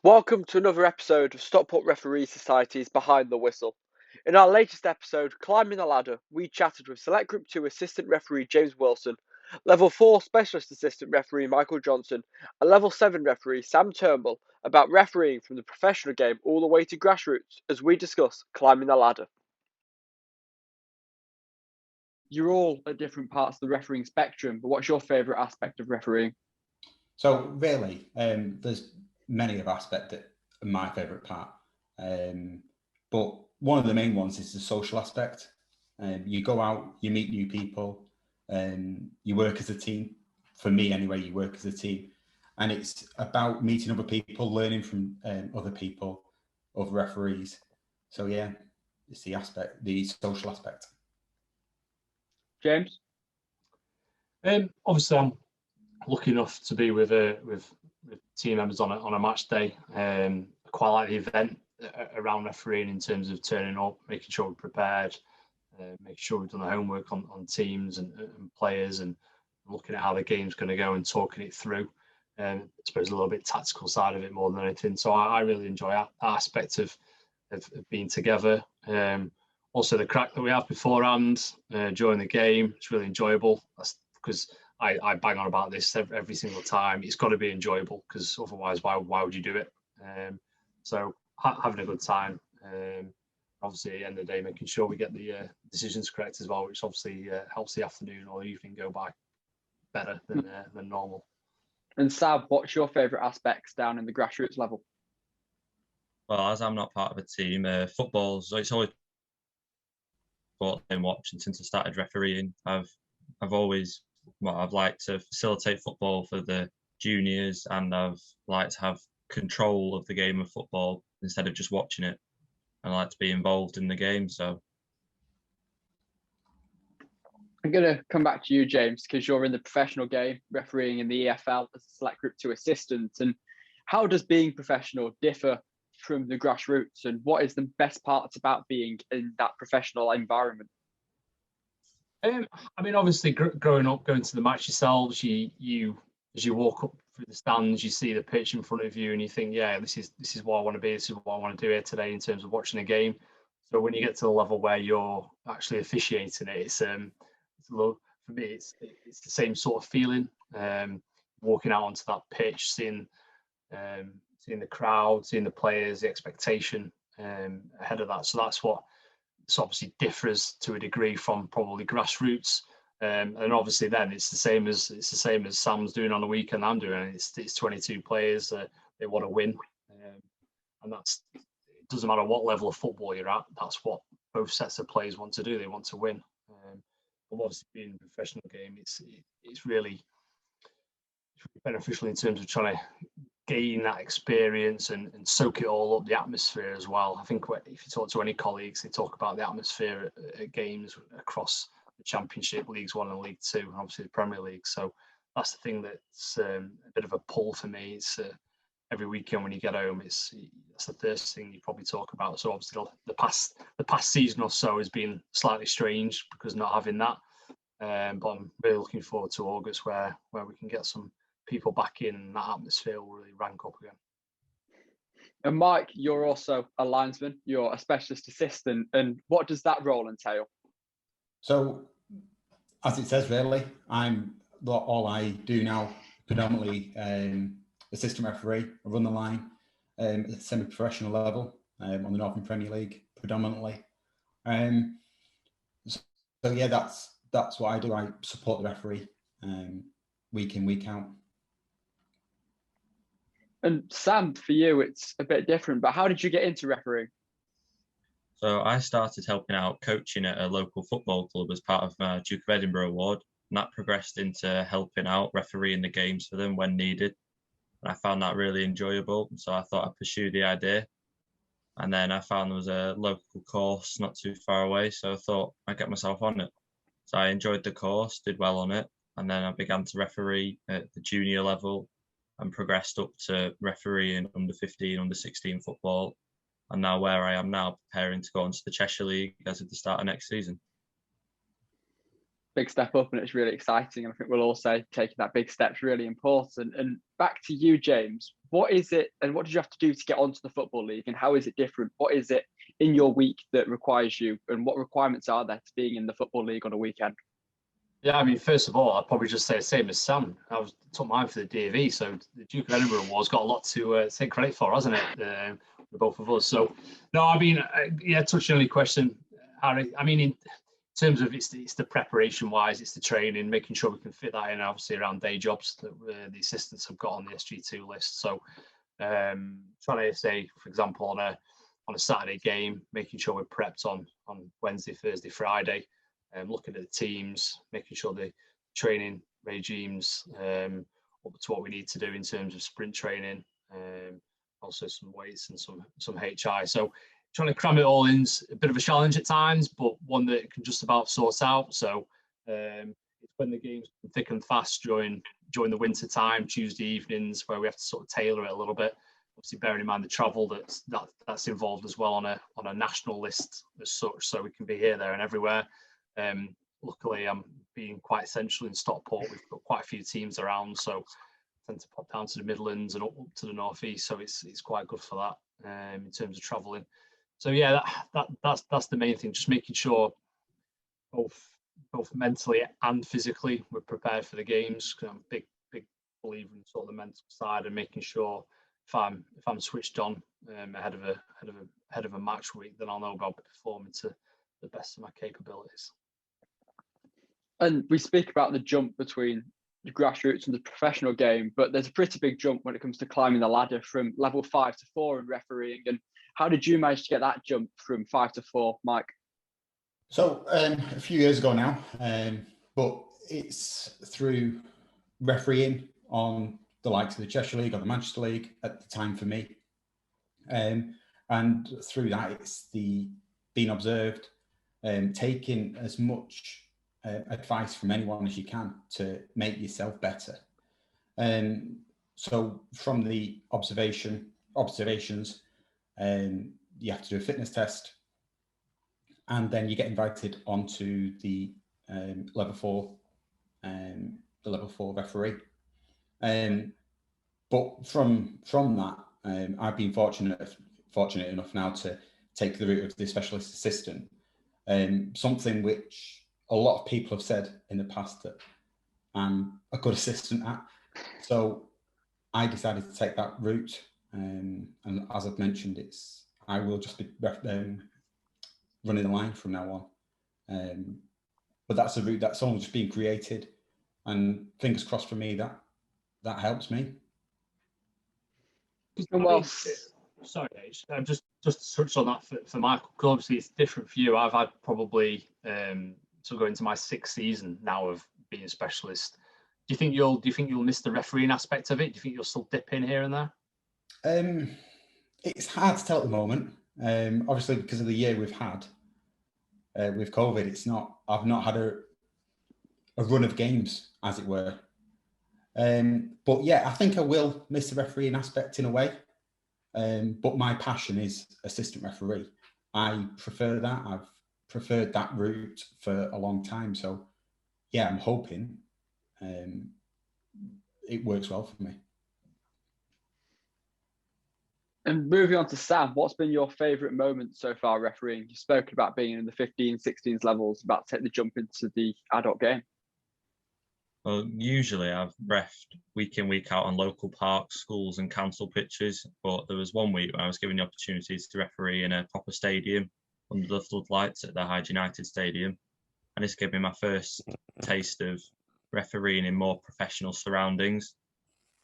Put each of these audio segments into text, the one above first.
Welcome to another episode of Stockport Referee Society's Behind the Whistle. In our latest episode, Climbing the Ladder, we chatted with Select Group 2 Assistant Referee James Wilson, Level 4 Specialist Assistant Referee Michael Johnson, and Level 7 Referee Sam Turnbull about refereeing from the professional game all the way to grassroots as we discuss Climbing the Ladder. You're all at different parts of the refereeing spectrum, but what's your favourite aspect of refereeing? So really, there's many of aspects that are my favourite part. But one of the main ones is the social aspect. You go out, you meet new people, you work as a team. For me anyway, you work as a team. And it's about meeting other people, learning from other people, other referees. So yeah, it's the social aspect. James? Obviously, I'm lucky enough to be with team members on a match day. Quite like the event around refereeing in terms of turning up, making sure we're prepared, making sure we've done the homework on teams and players, and looking at how the game's going to go and talking it through. I suppose a little bit tactical side of it more than anything. So I really enjoy that aspect of being together. Also, the crack that we have beforehand during the game, it's really enjoyable. That's because I bang on about this every single time. It's got to be enjoyable because otherwise, why would you do it? So having a good time. Obviously, at the end of the day, making sure we get the decisions correct as well, which obviously helps the afternoon or evening go by better than normal. And Sab, what's your favourite aspects down in the grassroots level? Well, as I'm not part of a team, football's it's always sport I've been watching since I started refereeing. I've liked to facilitate football for the juniors, and I've liked to have control of the game of football instead of just watching it. I like to be involved in the game. So I'm going to come back to you, James, because you're in the professional game, refereeing in the EFL as a Select Group 2 assistant. And how does being professional differ from the grassroots, and what is the best parts about being in that professional environment? I mean, obviously, growing up, going to the match yourselves, you as you walk up through the stands, you see the pitch in front of you, and you think, yeah, this is what I want to be. This is what I want to do here today in terms of watching a game. So when you get to the level where you're actually officiating it, it's a little, for me, it's the same sort of feeling. Walking out onto that pitch, seeing the crowd, seeing the players, the expectation ahead of that. So that's what obviously differs to a degree from probably grassroots. And obviously then it's the same as Sam's doing on the weekend. I'm doing it's 22 players. They want to win, and it doesn't matter what level of football you're at. That's what both sets of players want to do. They want to win. But obviously being in a professional game, it's really beneficial in terms of trying to gain that experience and soak it all up, the atmosphere as well. I think if you talk to any colleagues, they talk about the atmosphere at games across the Championship, Leagues 1 and League 2, and obviously the Premier League. So that's the thing that's a bit of a pull for me. It's every weekend when you get home, that's the first thing you probably talk about. So obviously the past season or so has been slightly strange because not having that. But I'm really looking forward to August where we can get some people back in and that atmosphere will really rank up again. And Mike, you're also a linesman, you're a specialist assistant, and what does that role entail? So, as it says, really, all I do now, predominantly assistant referee. I run the line at a semi-professional level on the Northern Premier League, predominantly. So yeah, that's what I do. I support the referee week in, week out. And Sam, for you, it's a bit different, but how did you get into refereeing? So I started helping out coaching at a local football club as part of my Duke of Edinburgh award, and that progressed into helping out refereeing the games for them when needed. And I found that really enjoyable, so I thought I'd pursue the idea. And then I found there was a local course not too far away, so I thought I'd get myself on it. So I enjoyed the course, did well on it, and then I began to referee at the junior level and progressed up to refereeing under 15, under 16 football. And now where I am now, preparing to go into the Cheshire League as of the start of next season. Big step up, and it's really exciting. And I think we'll all say taking that big step is really important. And back to you, James. what is it, and what did you have to do to get onto the Football League, and how is it different? What is it in your week that requires you, and what requirements are there to being in the Football League on a weekend? Yeah, I mean, first of all, I'd probably just say the same as Sam. I took mine for the DAV, so the Duke of Edinburgh Award's got a lot to take credit for, hasn't it? For both of us. So, no, I mean, yeah, touching on your question, Harry. I mean, in terms of it's the preparation wise, it's the training, making sure we can fit that in, obviously around day jobs that the assistants have got on the SG2 list. So, trying to say, for example, on a Saturday game, making sure we're prepped on Wednesday, Thursday, Friday. Looking at the teams, making sure the training regimes up to what we need to do in terms of sprint training, also some weights and some HI. So trying to cram it all in's a bit of a challenge at times, but one that can just about sort out. So it's when the games come thick and fast during the winter time, Tuesday evenings, where we have to sort of tailor it a little bit. Obviously, bearing in mind the travel that's involved as well on a national list as such, so we can be here, there, and everywhere. Luckily, I'm being quite central in Stockport. We've got quite a few teams around, so I tend to pop down to the Midlands and up to the northeast. So it's quite good for that in terms of travelling. So yeah, that's the main thing. Just making sure both mentally and physically we're prepared for the games. I'm a big believer in sort of the mental side and making sure if I'm switched on ahead of a match week, then I'll know about performing to the best of my capabilities. And we speak about the jump between the grassroots and the professional game, but there's a pretty big jump when it comes to climbing the ladder from level 5 to 4 in refereeing. And how did you manage to get that jump from 5 to 4, Mike? So a few years ago now, but it's through refereeing on the likes of the Cheshire League or the Manchester League at the time for me. And through that, it's the being observed, taking as much advice from anyone as you can to make yourself better. So from the observations, you have to do a fitness test, and then you get invited onto the level 4 referee. But from that, I've been fortunate enough now to take the route of the specialist assistant. Something which a lot of people have said in the past that I'm a good assistant at. So I decided to take that route. And as I've mentioned, I will just be running the line from now on. But that's a route that's only just being created. And fingers crossed for me that helps me. Sorry, H. Just to touch on that for Michael, because obviously it's different for you. I've had probably going into my 6th season now of being a specialist. Do you think you'll miss the refereeing aspect of it? Do you think you'll still dip in here and there? It's hard to tell at the moment. Obviously, because of the year we've had with COVID, I've not had a run of games, as it were. But yeah, I think I will miss the refereeing aspect in a way. But my passion is assistant referee. I prefer that. I've preferred that route for a long time. So yeah, I'm hoping it works well for me. And moving on to Sam, what's been your favourite moment so far refereeing? You've spoken about being in the 15s, 16s levels, about to take the jump into the adult game. Well, usually I've refed week in, week out on local parks, schools and council pitches, but there was one week when I was given the opportunity to referee in a proper stadium under the floodlights at the Hyde United Stadium. And this gave me my first taste of refereeing in more professional surroundings.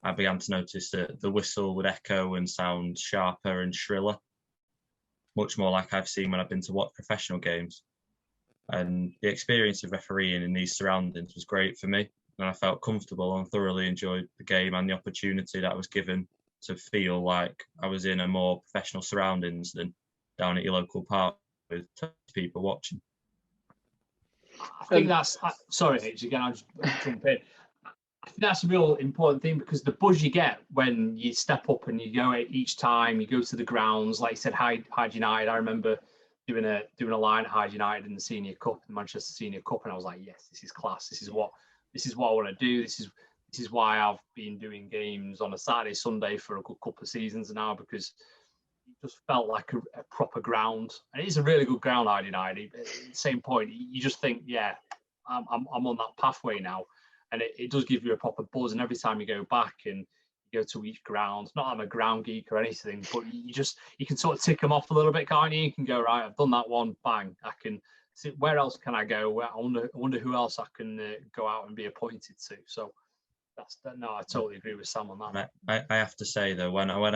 I began to notice that the whistle would echo and sound sharper and shriller, much more like I've seen when I've been to watch professional games. And the experience of refereeing in these surroundings was great for me. And I felt comfortable and thoroughly enjoyed the game and the opportunity that I was given to feel like I was in a more professional surroundings than down at your local park with people watching. I think that's sorry, H, again, I'll just jump in. I think that's a real important thing, because the buzz you get when you step up and you go each time you go to the grounds, like you said, Hyde United. I remember doing a line at Hyde United in the Senior Cup, the Manchester Senior Cup, and I was like, yes, this is class. This is what I want to do. This this is why I've been doing games on a Saturday, Sunday for a good couple of seasons now, because it just felt like a proper ground. And it is a really good ground, ID90. But at the same point, you just think, yeah, I'm on that pathway now. And it does give you a proper buzz. And every time you go back and you go to each ground, not I'm a ground geek or anything, but you can sort of tick them off a little bit, can't you? You can go, right, I've done that one, bang. I can see, where else can I go? I wonder who else I can go out and be appointed to. So no, I totally agree with Sam on that. I have to say though, when I went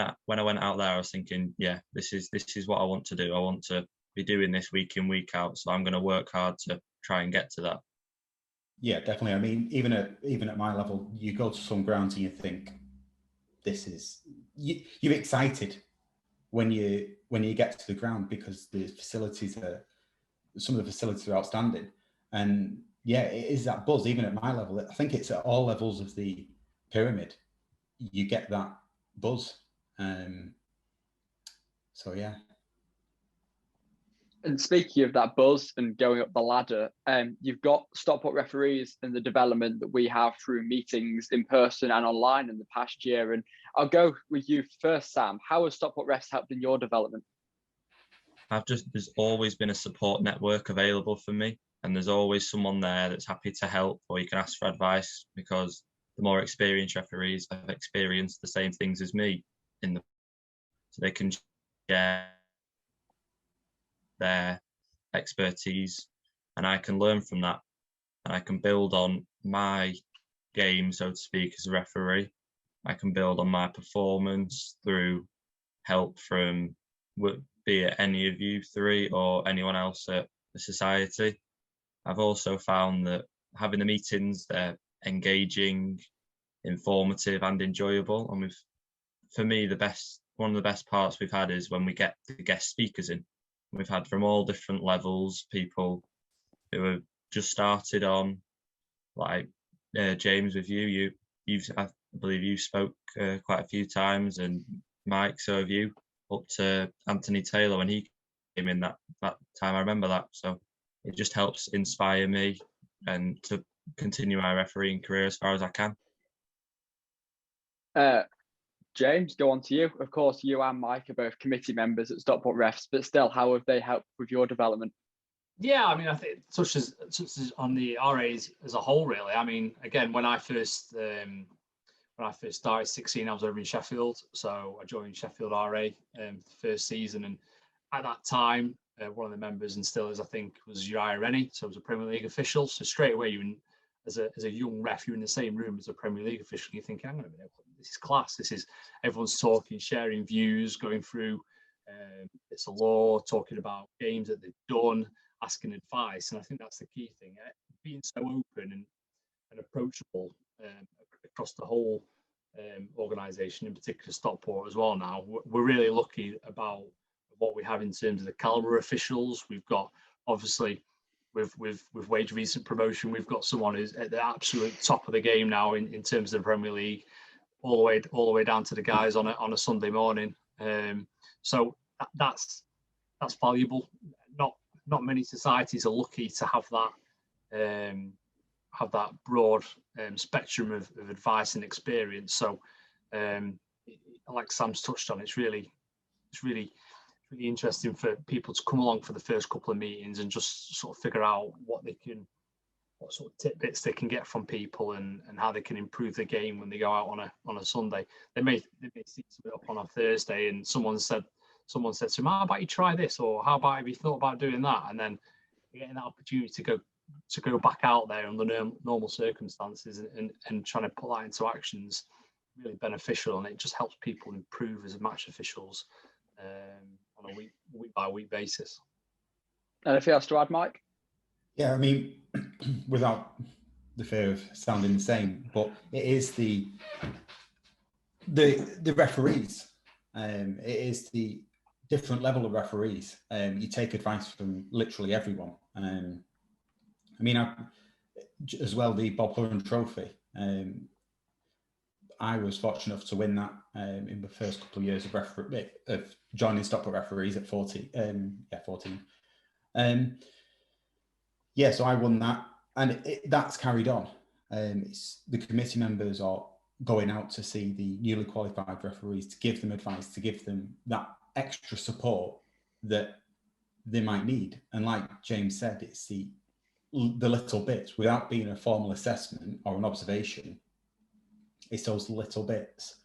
out there, I was thinking, yeah, this is what I want to do. I want to be doing this week in, week out. So I'm going to work hard to try and get to that. Yeah, definitely. I mean, even at my level, you go to some grounds and you think, you're excited when you get to the ground, because some of the facilities are outstanding. And yeah, it is that buzz. Even at my level, I think it's at all levels of the pyramid, you get that buzz. So yeah. And speaking of that buzz and going up the ladder, you've got Stockport referees and the development that we have through meetings in person and online in the past year. And I'll go with you first, Sam. How has Stockport refs helped in your development? There's always been a support network available for me, and there's always someone there that's happy to help, or you can ask for advice, because the more experienced referees have experienced the same things as me so they can share their expertise, and I can learn from that, and I can build on my game, so to speak, as a referee. I can build on my performance through help from, be it any of you three or anyone else at the society. I've also found that having the meetings, they're engaging, informative and enjoyable. And for me, one of the best parts we've had is when we get the guest speakers in. We've had from all different levels, people who have just started on, like James with you. I believe you spoke quite a few times, and Mike, so have you, up to Anthony Taylor when he came in that time. I remember that. So it just helps inspire me and to continue my refereeing career as far as I can. James, go on to you. Of course, you and Mike are both committee members at Stockport Refs, but still, how have they helped with your development? Yeah, I mean, I think such as on the RAs as a whole, really. I mean, again, when I first started 16, I was over in Sheffield, so I joined Sheffield RA the first season, and at that time, one of the members, and still is, I think, was Uriah Rennie, so I was a Premier League official. So straight away, as a young ref, you're in the same room as a Premier League official, and you think, hang on a minute, this is class. This is everyone's talking, sharing views, going through bits of law, talking about games that they've done, asking advice. And I think that's the key thing, being so open and approachable across the whole organisation, in particular Stockport as well. Now we're really lucky about what we have in terms of the calibre of officials. We've got, obviously, with Wade's recent promotion, we've got someone who's at the absolute top of the game now in terms of the Premier League, all the way down to the guys on a Sunday morning. So that's valuable. Not many societies are lucky to have that broad spectrum of advice and experience. So, like Sam's touched on, it's really interesting for people to come along for the first couple of meetings and just sort of figure out what sort of tidbits they can get from people and how they can improve the game when they go out on a Sunday. They may see something up on a Thursday, and someone said to them, how about you try this, or how about have you thought about doing that? And then getting that opportunity to go back out there under normal circumstances and trying to put that into actions, really beneficial, and it just helps people improve as match officials on a week by week basis. Anything else to add, Mike? Yeah, I mean, without the fear of sounding the same, but it is the referees. It is the different level of referees. You take advice from literally everyone. I mean, as well, the Bob Hurren Trophy. I was fortunate enough to win that in the first couple of years of joining Stockport referees at 14. So I won that, and that's carried on. It's the committee members are going out to see the newly qualified referees to give them advice, to give them that extra support that they might need. And like James said, it's the little bits without being a formal assessment or an observation. It's those little bits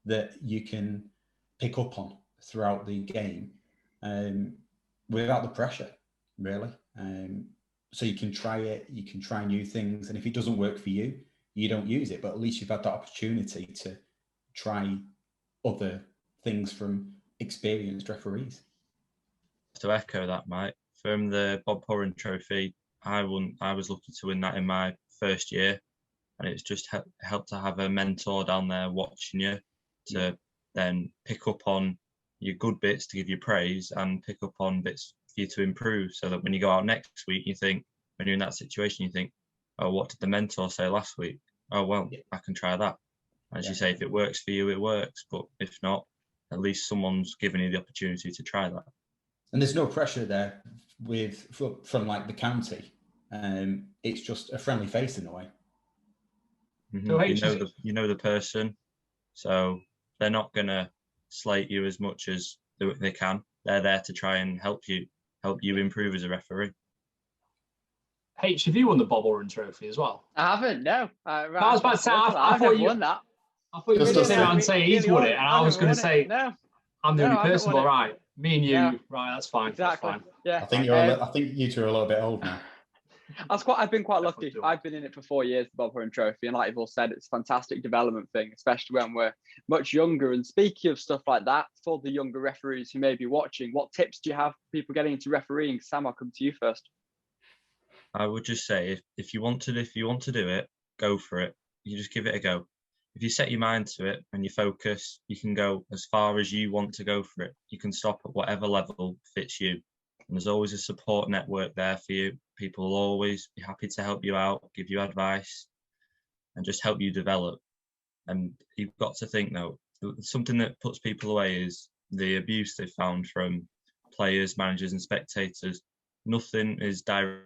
that you can pick up on throughout the game without the pressure, really. So you can try it, you can try new things, and if it doesn't work for you, you don't use it, but at least you've had that opportunity to try other things from experienced referees. To echo that, Mike, from the Bob Horan Trophy, I was lucky to win that in my first year, and it's just helped to have a mentor down there watching you to then pick up on your good bits to give you praise and pick up on bits for you to improve, so that when you go out next week, you think, when you're in that situation, you think, oh, what did the mentor say last week? Oh, well, I can try that. As you say, if it works for you, it works. But if not, at least someone's given you the opportunity to try that. And there's no pressure there from like the county. It's just a friendly face in a way. Mm-hmm. You know the person, so they're not gonna slate you as much as they can. They're there to try and help you improve as a referee. H, have you won the Bob Horan Trophy as well? I haven't, no. I was about to say, I thought you won that. I thought you were going to sit around and say he's won it, and I was going to say, no, I'm the only person. Well, right, me and you, right, that's fine. Exactly. That's fine. Yeah. I think you two are a little bit old now. I've been quite lucky. I've been in it for 4 years, the Bob Horan Trophy, and like you've all said, it's a fantastic development thing, especially when we're much younger. And speaking of stuff like that, for the younger referees who may be watching, what tips do you have for people getting into refereeing? Sam, I'll come to you first. I would just say, if you want to do it, go for it. You just give it a go. If you set your mind to it and you focus, you can go as far as you want to go for it. You can stop at whatever level fits you. And there's always a support network there for you. People will always be happy to help you out, give you advice, and just help you develop. And you've got to think, though, something that puts people away is the abuse they've found from players, managers, and spectators. Nothing is direct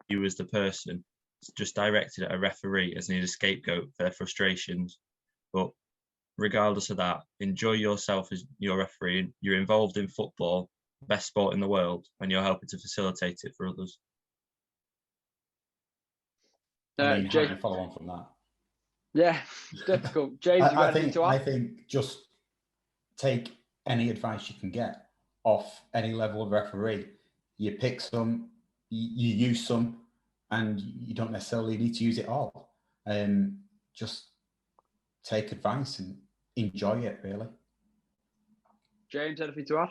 you as the person. It's just directed at a referee as need a scapegoat for their frustrations. But regardless of that, enjoy yourself as your referee. You're involved in football, best sport in the world, and you're helping to facilitate it for others. How do you follow on from that? Yeah, difficult. James, you got anything to add? I think just take any advice you can get off any level of referee. You pick some, you use some, and you don't necessarily need to use it all. Just take advice and enjoy it, really. James, anything to add?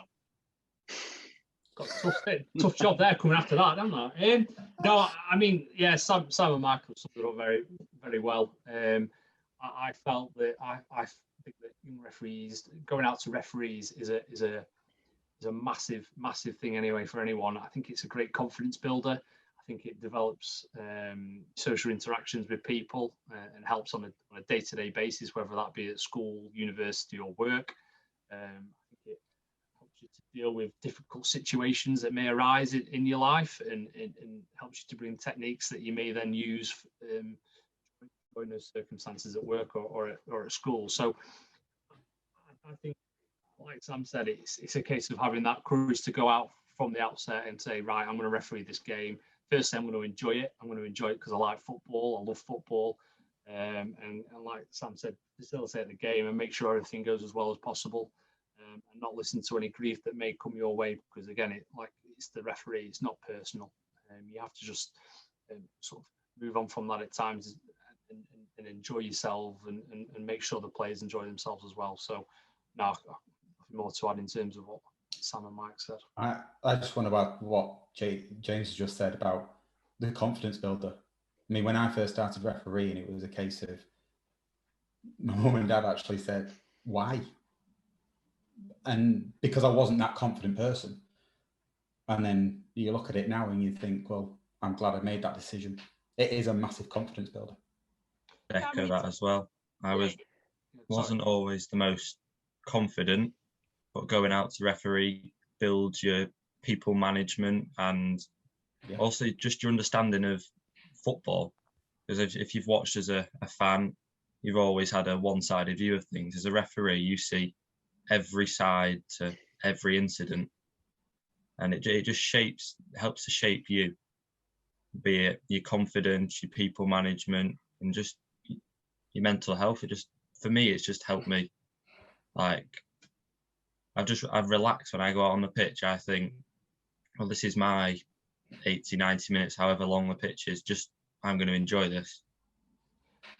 Got a tough job there coming after that, don't I? No, I mean, yeah, Sam and Michael summed it up very, very well. I felt that I think that young referees, going out to referees is a massive thing anyway for anyone. I think it's a great confidence builder. I think it develops social interactions with people and helps on a day-to-day basis, whether that be at school, university, or work. I think it helps you to deal with difficult situations that may arise in your life, and helps you to bring techniques that you may then use in those circumstances at work or at school. So I think, like Sam said, it's a case of having that courage to go out from the outset and say, right, I'm going to referee this game. Firstly, I'm going to enjoy it. I'm going to enjoy it because I like football. I love football. And like Sam said, facilitate the game and make sure everything goes as well as possible, and not listen to any grief that may come your way, because again, it's the referee. It's not personal. You have to just sort of move on from that at times and enjoy yourself and make sure the players enjoy themselves as well. So now, nothing more to add in terms of what Sam and Mike said. I just want to add what James just said about the confidence builder. I mean, when I first started refereeing, it was a case of my mum and dad actually said, why? And because I wasn't that confident person. And then you look at it now and you think, well, I'm glad I made that decision. It is a massive confidence builder. Echo that as well. I wasn't always the most confident, but going out to referee builds your people management and also just your understanding of football. Because if you've watched as a fan, you've always had a one-sided view of things. As a referee, you see every side to every incident, and it just helps to shape you, be it your confidence, your people management, and just your mental health. For me, it's just helped me. Like, I've relaxed when I go out on the pitch. I think, well, this is my 80, 90 minutes, however long the pitch is. Just, I'm going to enjoy this.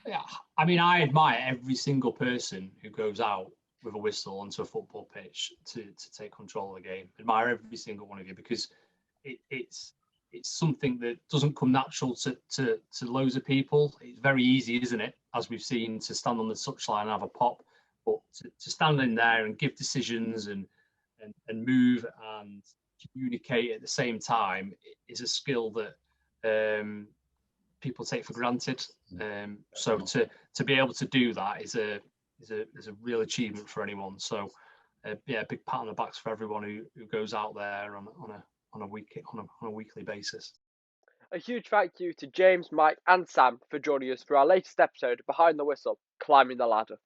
Yeah, I mean, I admire every single person who goes out with a whistle onto a football pitch to take control of the game. Admire every single one of you, because it's something that doesn't come natural to loads of people. It's very easy, isn't it, as we've seen, to stand on the touchline and have a pop, but to stand in there and give decisions and move and communicate at the same time is a skill that people take for granted. So to be able to do that is a real achievement for anyone. So yeah, big pat on the backs for everyone who goes out there on a weekly basis. A huge thank you to James, Mike, and Sam for joining us for our latest episode of Behind the Whistle, Climbing the Ladder.